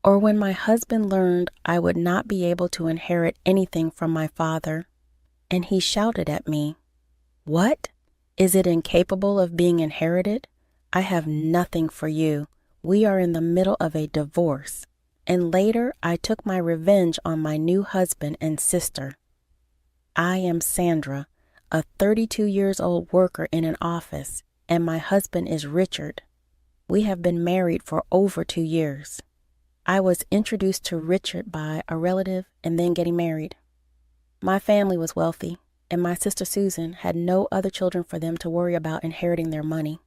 or when my husband learned I would not be able to inherit anything from my father, and he shouted at me, "What? Is it incapable of being inherited? I have nothing for you. We are in the middle of a divorce." And later I took my revenge on my new husband and sister. I am Sandra, a 32 years old worker in an office, and my husband is Richard. We have been married for over 2 years. I was introduced to Richard by a relative and then getting married. My family was wealthy, and my sister Susan had no other children for them to worry about inheriting their money.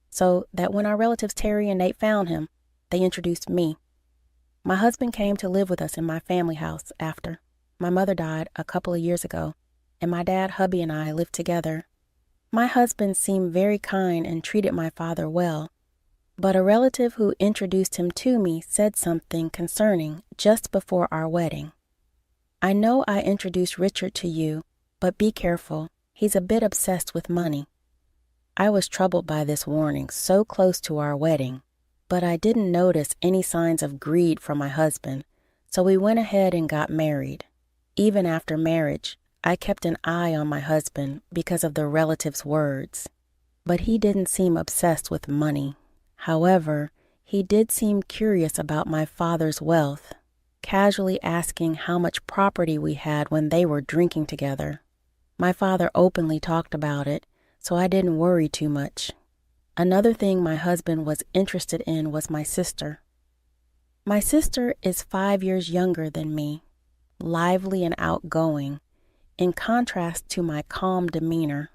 So that when our relatives Terry and Nate found him, they introduced me. My husband came to live with us in my family house after. My mother died a couple of years ago, and my dad, hubby, and I lived together. My husband seemed very kind and treated my father well, but a relative who introduced him to me said something concerning just before our wedding. "I know I introduced Richard to you, but be careful. He's a bit obsessed with money." I was troubled by this warning so close to our wedding, but I didn't notice any signs of greed from my husband, so we went ahead and got married. Even after marriage, I kept an eye on my husband because of the relative's words, but he didn't seem obsessed with money. However, he did seem curious about my father's wealth, casually asking how much property we had when they were drinking together. My father openly talked about it, so I didn't worry too much. Another thing my husband was interested in was my sister. My sister is 5 years younger than me, lively and outgoing, in contrast to my calm demeanor.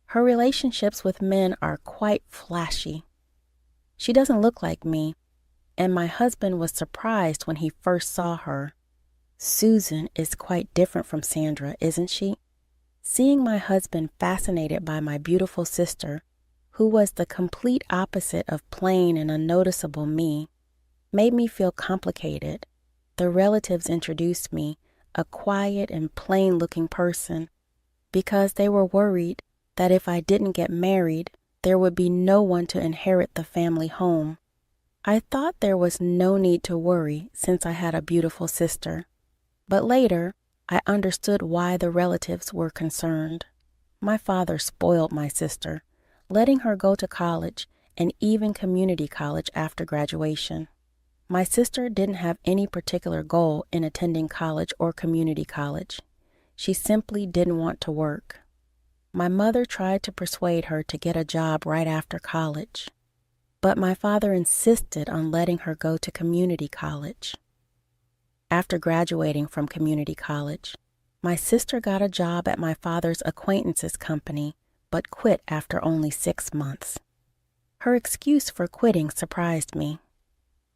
Her relationships with men are quite flashy. She doesn't look like me, and my husband was surprised when he first saw her. Susan is quite different from Sandra, isn't she? Seeing my husband fascinated by my beautiful sister, who was the complete opposite of plain and unnoticeable me, made me feel complicated. The relatives introduced me, a quiet and plain-looking person, because they were worried that if I didn't get married, there would be no one to inherit the family home. I thought there was no need to worry since I had a beautiful sister, but later I understood why the relatives were concerned. My father spoiled my sister, letting her go to college and even community college after graduation. My sister didn't have any particular goal in attending college or community college. She simply didn't want to work. My mother tried to persuade her to get a job right after college, but my father insisted on letting her go to community college. After graduating from community college, my sister got a job at my father's acquaintance's company, but quit after only 6 months. Her excuse for quitting surprised me.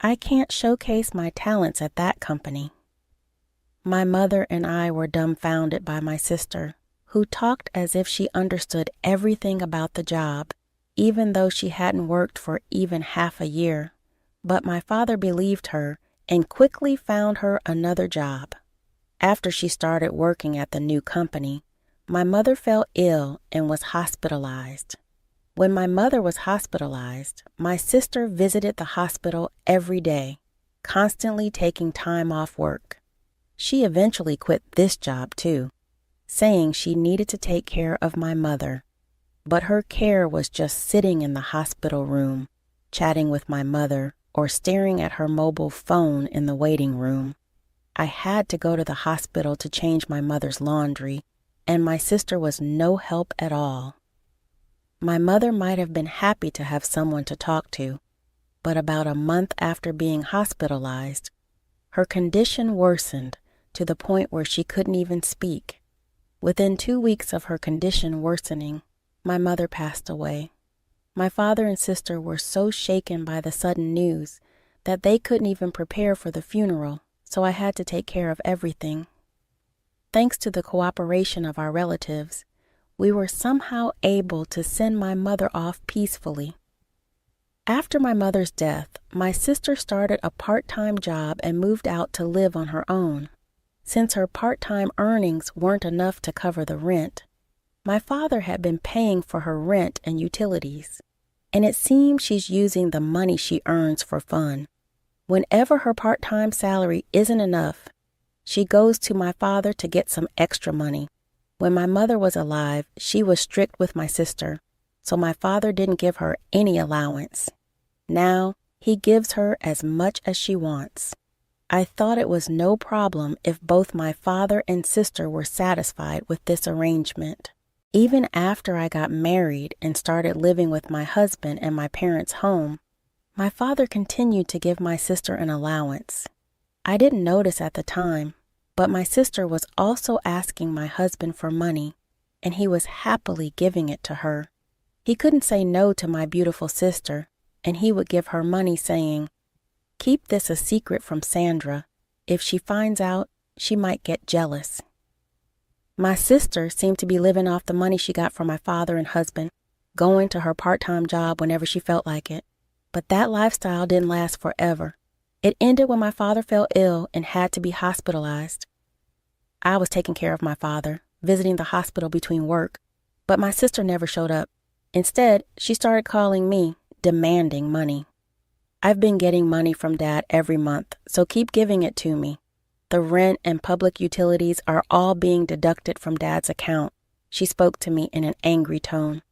"I can't showcase my talents at that company." My mother and I were dumbfounded by my sister, who talked as if she understood everything about the job, even though she hadn't worked for even half a year. But my father believed her and quickly found her another job. After she started working at the new company, my mother fell ill and was hospitalized. When my mother was hospitalized, my sister visited the hospital every day, constantly taking time off work. She eventually quit this job too, saying she needed to take care of my mother, but her care was just sitting in the hospital room, chatting with my mother, or staring at her mobile phone in the waiting room. I had to go to the hospital to change my mother's laundry, and my sister was no help at all. My mother might have been happy to have someone to talk to, but about a month after being hospitalized, her condition worsened to the point where she couldn't even speak. Within 2 weeks of her condition worsening, my mother passed away. My father and sister were so shaken by the sudden news that they couldn't even prepare for the funeral, so I had to take care of everything. Thanks to the cooperation of our relatives, we were somehow able to send my mother off peacefully. After my mother's death, my sister started a part-time job and moved out to live on her own. Since her part-time earnings weren't enough to cover the rent, my father had been paying for her rent and utilities, and it seems she's using the money she earns for fun. Whenever her part-time salary isn't enough, she goes to my father to get some extra money. When my mother was alive, she was strict with my sister, so my father didn't give her any allowance. Now, he gives her as much as she wants. I thought it was no problem if both my father and sister were satisfied with this arrangement. Even after I got married and started living with my husband in my parents' home, my father continued to give my sister an allowance. I didn't notice at the time, but my sister was also asking my husband for money, and he was happily giving it to her. He couldn't say no to my beautiful sister, and he would give her money saying, "Keep this a secret from Sandra. If she finds out, she might get jealous." My sister seemed to be living off the money she got from my father and husband, going to her part-time job whenever she felt like it. But that lifestyle didn't last forever. It ended when my father fell ill and had to be hospitalized. I was taking care of my father, visiting the hospital between work, but my sister never showed up. Instead, she started calling me, demanding money. "I've been getting money from Dad every month, so keep giving it to me. The rent and public utilities are all being deducted from Dad's account," she spoke to me in an angry tone.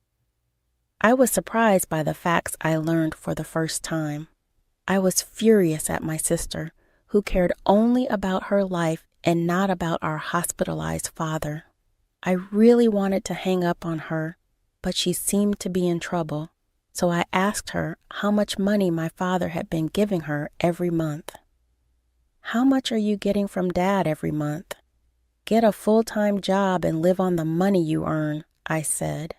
I was surprised by the facts I learned for the first time. I was furious at my sister, who cared only about her life and not about our hospitalized father. I really wanted to hang up on her, but she seemed to be in trouble, so I asked her how much money my father had been giving her every month. "How much are you getting from Dad every month?" "Get a full-time job and live on the money you earn," I said.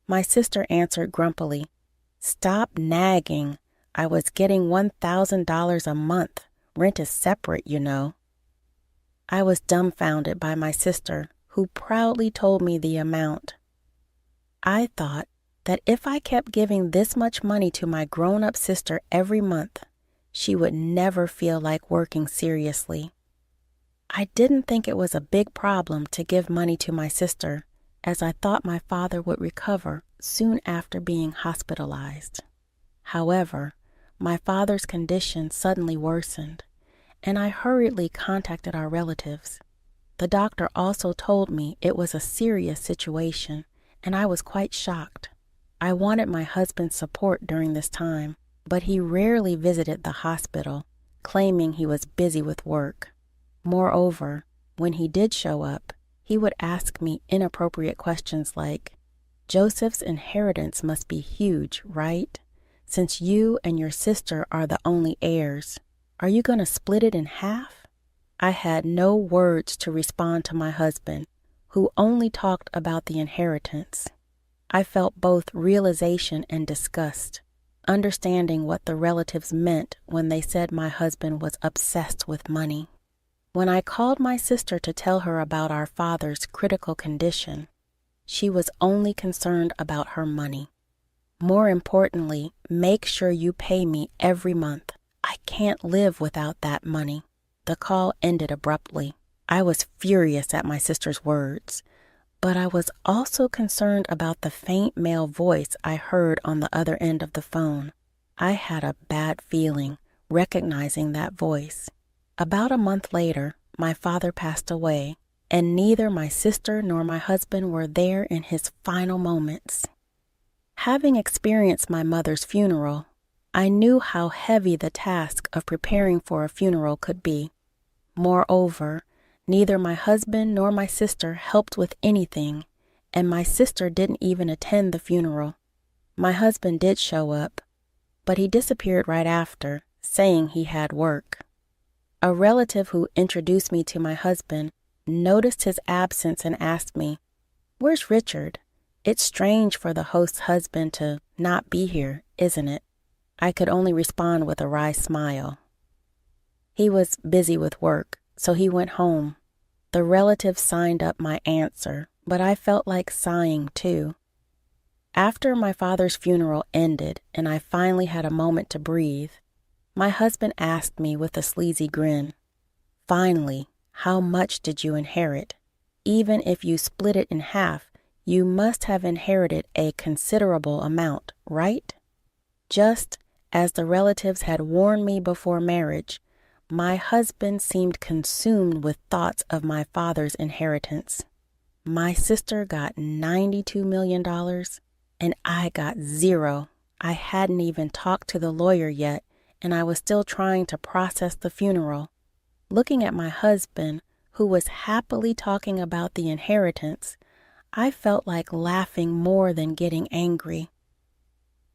My sister answered grumpily, "Stop nagging. I was getting $1,000 a month. Rent is separate, you know." I was dumbfounded by my sister, who proudly told me the amount. I thought that if I kept giving this much money to my grown-up sister every month, she would never feel like working seriously. I didn't think it was a big problem to give money to my sister, as I thought my father would recover soon after being hospitalized. However, my father's condition suddenly worsened, and I hurriedly contacted our relatives. The doctor also told me it was a serious situation, and I was quite shocked. I wanted my husband's support during this time, but he rarely visited the hospital, claiming he was busy with work. Moreover, when he did show up, he would ask me inappropriate questions like, "Joseph's inheritance must be huge, right? Since you and your sister are the only heirs, are you going to split it in half?" I had no words to respond to my husband, who only talked about the inheritance. I felt both realization and disgust, understanding what the relatives meant when they said my husband was obsessed with money. When I called my sister to tell her about our father's critical condition, she was only concerned about her money. "More importantly, make sure you pay me every month. I can't live without that money." The call ended abruptly. I was furious at my sister's words, but I was also concerned about the faint male voice I heard on the other end of the phone. I had a bad feeling recognizing that voice. About a month later, my father passed away, and neither my sister nor my husband were there in his final moments. Having experienced my mother's funeral, I knew how heavy the task of preparing for a funeral could be. Moreover, neither my husband nor my sister helped with anything, and my sister didn't even attend the funeral. My husband did show up, but he disappeared right after, saying he had work. A relative who introduced me to my husband noticed his absence and asked me, "Where's Richard? It's strange for the host's husband to not be here, isn't it?" I could only respond with a wry smile. He was busy with work, so he went home. The relative signed up my answer, but I felt like sighing too. After my father's funeral ended and I finally had a moment to breathe, my husband asked me with a sleazy grin, "Finally, how much did you inherit? Even if you split it in half, you must have inherited a considerable amount, right?" Just As the relatives had warned me before marriage, my husband seemed consumed with thoughts of my father's inheritance. My sister got $92 million, and I got zero. I hadn't even talked to the lawyer yet, and I was still trying to process the funeral. Looking at my husband, who was happily talking about the inheritance, I felt like laughing more than getting angry.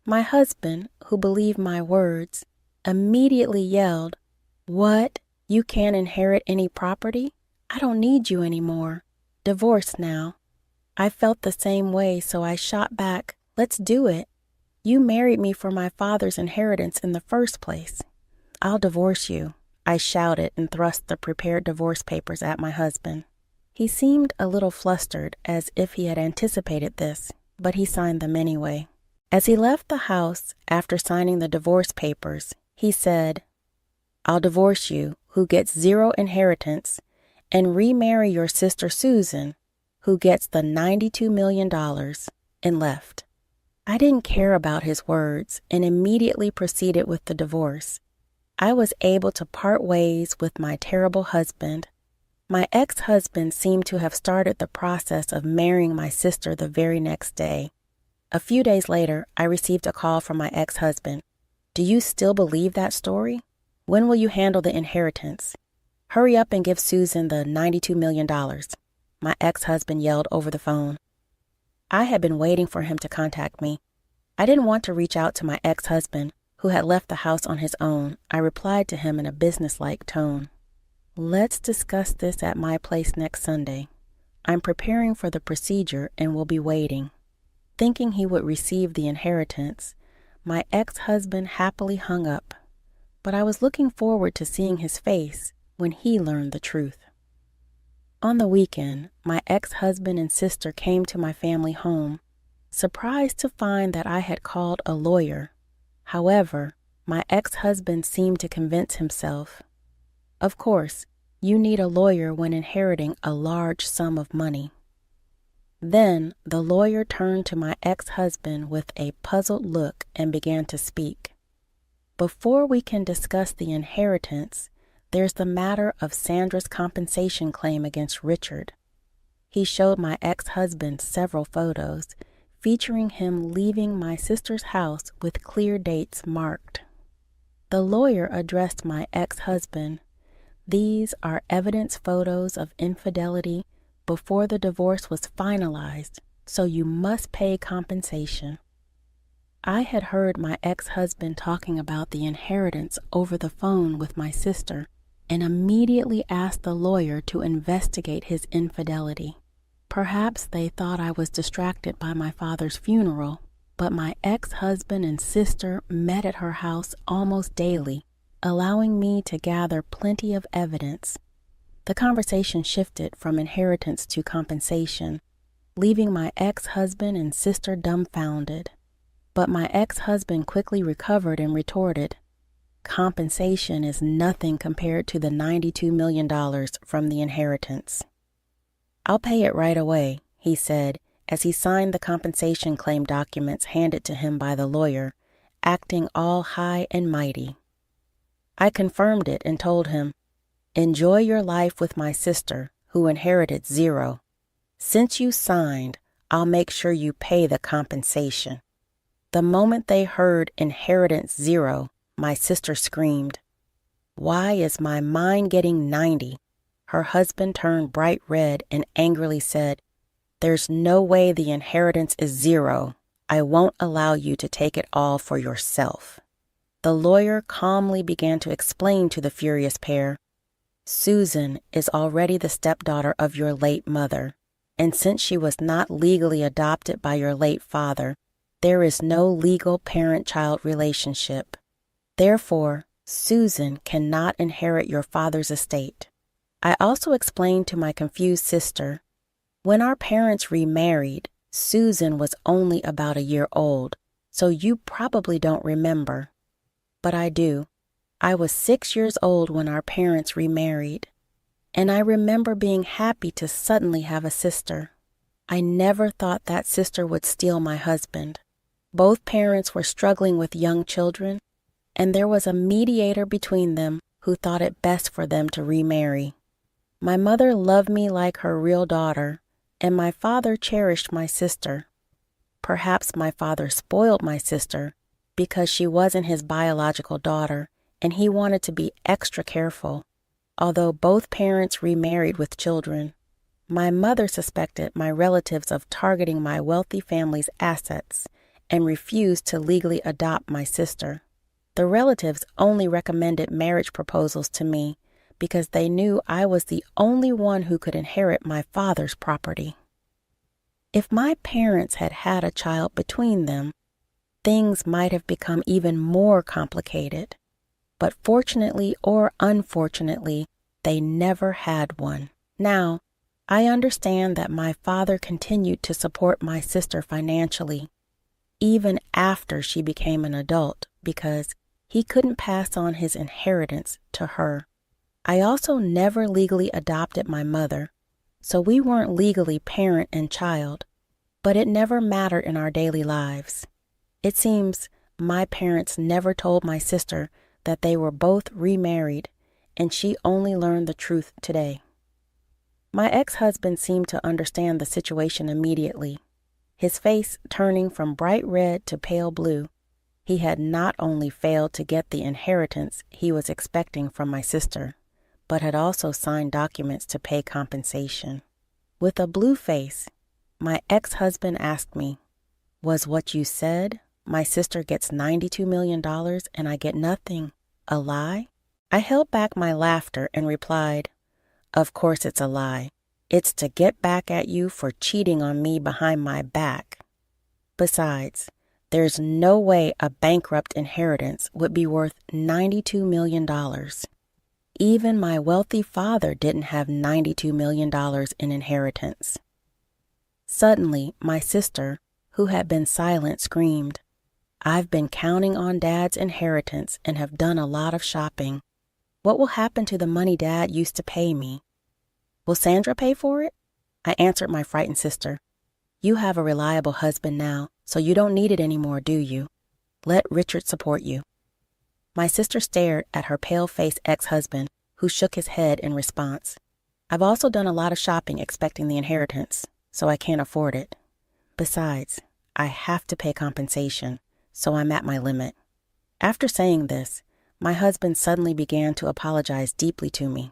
My husband, who believed my words, immediately yelled, "What? You can't inherit any property? I don't need you anymore. Divorced now." I felt the same way, so I shot back, "Let's do it. You married me for my father's inheritance in the first place. I'll divorce you," I shouted and thrust the prepared divorce papers at my husband. He seemed a little flustered, as if he had anticipated this, but he signed them anyway. As he left the house after signing the divorce papers, he said, "I'll divorce you, who gets zero inheritance, and remarry your sister Susan, who gets the $92 million, and left." I didn't care about his words and immediately proceeded with the divorce. I was able to part ways with my terrible husband. My ex-husband seemed to have started the process of marrying my sister the very next day. A few days later, I received a call from my ex-husband. "Do you still believe that story? When will you handle the inheritance? Hurry up and give Susan the $92 million. My ex-husband yelled over the phone. I had been waiting for him to contact me. I didn't want to reach out to my ex-husband, who had left the house on his own. I replied to him in a businesslike tone. "Let's discuss this at my place next Sunday. I'm preparing for the procedure and will be waiting." Thinking he would receive the inheritance, my ex-husband happily hung up, but I was looking forward to seeing his face when he learned the truth. On the weekend, my ex-husband and sister came to my family home, surprised to find that I had called a lawyer. However, my ex-husband seemed to convince himself. Of course, you need a lawyer when inheriting a large sum of money. Then the lawyer turned to my ex-husband with a puzzled look and began to speak. "Before we can discuss the inheritance, there's the matter of Sandra's compensation claim against Richard." He showed my ex-husband several photos, featuring him leaving my sister's house with clear dates marked. The lawyer addressed my ex-husband. "These are evidence photos of infidelity before the divorce was finalized, so you must pay compensation." I had heard my ex-husband talking about the inheritance over the phone with my sister and immediately asked the lawyer to investigate his infidelity. Perhaps they thought I was distracted by my father's funeral, but my ex-husband and sister met at her house almost daily, allowing me to gather plenty of evidence. The conversation shifted from inheritance to compensation, leaving my ex-husband and sister dumbfounded. But my ex-husband quickly recovered and retorted, "Compensation is nothing compared to the $92 million from the inheritance." "I'll pay it right away," he said, as he signed the compensation claim documents handed to him by the lawyer, acting all high and mighty. I confirmed it and told him, "Enjoy your life with my sister, who inherited zero. Since you signed, I'll make sure you pay the compensation." The moment they heard inheritance zero, my sister screamed, "Why is my mine getting 90? Her husband turned bright red and angrily said, "There's no way the inheritance is zero. I won't allow you to take it all for yourself." The lawyer calmly began to explain to the furious pair, "Susan is already the stepdaughter of your late mother, and since she was not legally adopted by your late father, there is no legal parent-child relationship. Therefore, Susan cannot inherit your father's estate." I also explained to my confused sister, "When our parents remarried, Susan was only about a year old, so you probably don't remember. But I do. I was 6 years old when our parents remarried, and I remember being happy to suddenly have a sister. I never thought that sister would steal my husband. Both parents were struggling with young children, and there was a mediator between them who thought it best for them to remarry. My mother loved me like her real daughter, and my father cherished my sister. Perhaps my father spoiled my sister because she wasn't his biological daughter, and he wanted to be extra careful. Although both parents remarried with children, my mother suspected my relatives of targeting my wealthy family's assets and refused to legally adopt my sister. The relatives only recommended marriage proposals to me because they knew I was the only one who could inherit my father's property. If my parents had had a child between them, things might have become even more complicated. But fortunately or unfortunately, they never had one. Now, I understand that my father continued to support my sister financially, even after she became an adult, because he couldn't pass on his inheritance to her. I also never legally adopted my mother, so we weren't legally parent and child, but it never mattered in our daily lives. It seems my parents never told my sister that they were both remarried, and she only learned the truth today. My ex-husband seemed to understand the situation immediately, his face turning from bright red to pale blue. He had not only failed to get the inheritance he was expecting from my sister, but had also signed documents to pay compensation. With a blue face, my ex-husband asked me, "Was what you said, my sister gets $92 million and I get nothing, a lie?" I held back my laughter and replied, "Of course it's a lie. It's to get back at you for cheating on me behind my back. Besides, there's no way a bankrupt inheritance would be worth $92 million. Even my wealthy father didn't have $92 million in inheritance." Suddenly, my sister, who had been silent, screamed, "I've been counting on Dad's inheritance and have done a lot of shopping. What will happen to the money Dad used to pay me? Will Sandra pay for it?" I answered my frightened sister, "You have a reliable husband now, so you don't need it anymore, do you? Let Richard support you." My sister stared at her pale-faced ex-husband, who shook his head in response. "I've also done a lot of shopping expecting the inheritance, so I can't afford it. Besides, I have to pay compensation, so I'm at my limit." After saying this, my husband suddenly began to apologize deeply to me.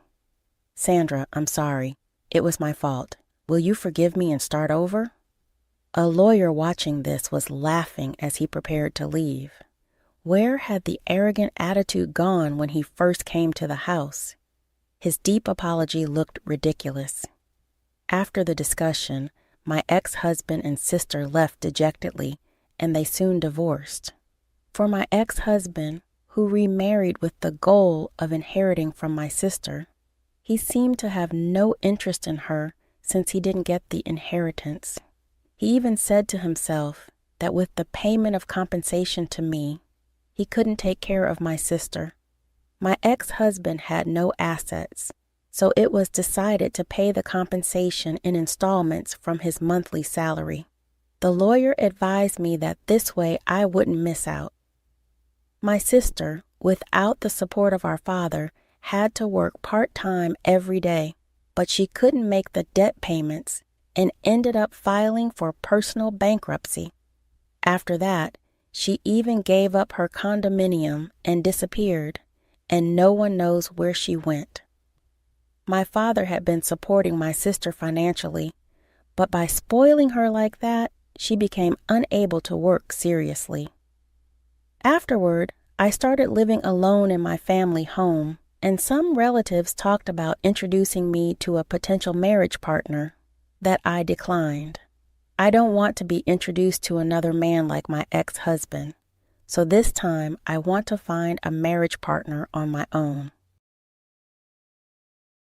"Sandra, I'm sorry. It was my fault. Will you forgive me and start over?" A lawyer watching this was laughing as he prepared to leave. Where had the arrogant attitude gone when he first came to the house? His deep apology looked ridiculous. After the discussion, my ex-husband and sister left dejectedly, and they soon divorced. For my ex-husband, who remarried with the goal of inheriting from my sister, he seemed to have no interest in her since he didn't get the inheritance. He even said to himself that with the payment of compensation to me, he couldn't take care of my sister. My ex-husband had no assets, so it was decided to pay the compensation in installments from his monthly salary. The lawyer advised me that this way I wouldn't miss out. My sister, without the support of our father, had to work part-time every day, but she couldn't make the debt payments and ended up filing for personal bankruptcy. After that, she even gave up her condominium and disappeared, and no one knows where she went. My father had been supporting my sister financially, but by spoiling her like that, she became unable to work seriously. Afterward, I started living alone in my family home, and some relatives talked about introducing me to a potential marriage partner that I declined. I don't want to be introduced to another man like my ex-husband, so this time I want to find a marriage partner on my own.